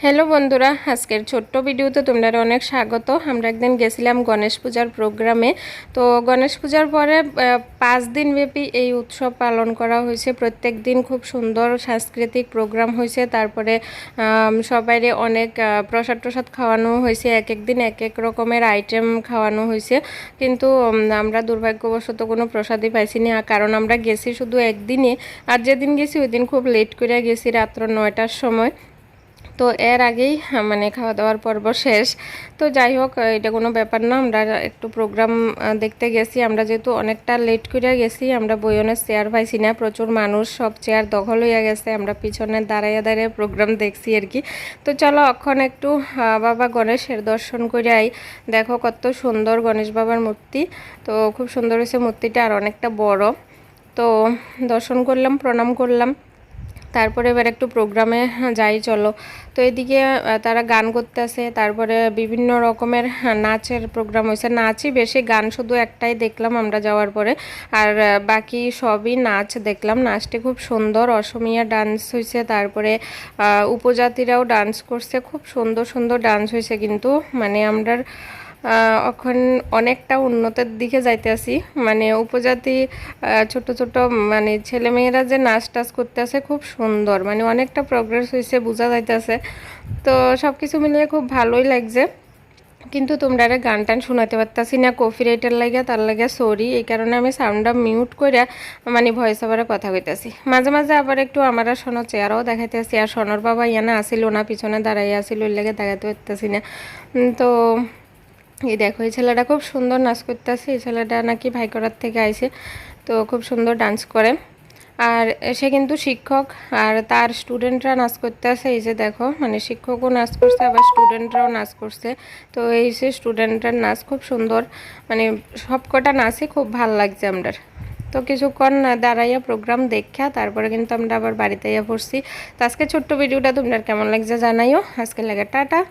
Hello বন্ধুরা, আজকের ছোট্ট ভিডিওতে তোমরা অনেক স্বাগত। আমরা একদিন গেছিলাম গণেশ পূজার প্রোগ্রামে। তো গণেশ পূজার পরে 5 দিন ব্যাপী এই উৎসব পালন করা হয়েছে। প্রত্যেক দিন খুব সুন্দর সাংস্কৃতিক প্রোগ্রাম হয়েছে। তারপরে সবাইরে অনেক প্রসাদ খাওয়ানো হয়েছে। এক এক দিন এক এক রকমের আইটেম খাওয়ানো হয়েছে, কিন্তু আমরা দুর্ভাগ্যবশত কোনো প্রসাদই পাইছি না, কারণ আমরা গেছি শুধু একদিনে। আর যেদিন গেছি ওই দিন খুব লেট করে গেছি, রাত্র 9টার সময়। তো এর আগেই মানে খাওয়া দাওয়ার পর্ব শেষ। তো যাই হোক, এটা কোনো ব্যাপার না। আমরা একটু প্রোগ্রাম দেখতে গেছি। আমরা যেহেতু অনেকটা লেট করে গেছি, আমরা বইনের চেয়ার পাইছি না, প্রচুর মানুষ, সব চেয়ার দখল হয়ে গেছে। আমরা পিছনে দাঁড়াইয়া দাঁড়িয়ে প্রোগ্রাম দেখছি আর কি। তো চলো এখন একটু বাবা গণেশের দর্শন করে আই। দেখো কত সুন্দর গণেশ বাবার মূর্তি। তো খুব সুন্দর হয়েছে মূর্তিটা, আর অনেকটা বড়। তো দর্শন করলাম, প্রণাম করলাম, তারপরে এবার একটু প্রোগ্রামে যাই চলো। তো এদিকে তারা গান করতেছে, তারপরে বিভিন্ন রকমের নাচের প্রোগ্রাম হয়েছে। নাচই বেশি, গান শুধু একটাই দেখলাম আমরা যাওয়ার পরে, আর বাকি সবই নাচ দেখলাম। নাচটি খুব সুন্দর, অসমীয়া ডান্স হয়েছে, তারপরে উপজাতিরাও ডান্স করছে। খুব সুন্দর সুন্দর ডান্স হয়েছে, কিন্তু মানে আমরা এখন অনেকটা উন্নতির দিকে যাইতেছি। মানে উপজাতি ছোট ছোট মানে ছেলেমেয়েরা যে নাচ টাচ করতেছে খুব সুন্দর, মানে অনেকটা প্রোগ্রেস হয়েছে, বোঝা যাইতেছে। তো সব কিছু মিলিয়ে খুব ভালোই লাগছে। কিন্তু তোমরা গান টান শোনাতে পারতাছি না, কপিরাইটের লাগে, তার লাগে সরি। এই কারণে আমি সাউন্ডটা মিউট করে মানে ভয়েস ওভারে কথা কইতাছি। মাঝে মাঝে আবার একটু আমরা সোনো চেয়ারও দেখাইতেছি। আর সোনর বাবা ইয়ানা আসিল না, পিছনে দাঁড়াইয়া আসিল, ওই লাগে দেখাতে পারতাছি না। তো এই দেখো, এই ছেলেটা খুব সুন্দর নাচ করতেছে। এই ছেলেটা নাকি ভাইকরার থেকে আইছে, তো খুব সুন্দর ডান্স করে। আর সে কিন্তু শিক্ষক, আর তার স্টুডেন্টরা নাচ করতেছে। এই যে দেখো, মানে শিক্ষকও নাচ করছে, আবার স্টুডেন্টরাও নাচ করছে। তো এই যে স্টুডেন্টরার নাচ খুব সুন্দর, মানে সব কটা নাচই খুব ভাল লাগছে আমাদের। তো কিছুক্ষণ দাঁড়াইয়া প্রোগ্রাম দেখা তারপরে কিন্তু আমরা আবার বাড়িতে ইয়া পড়ছি। তো আজকে ছোট্ট ভিডিওটা তোমরা কেমন লাগছে জানাইও। আজকে লাগে টাটা।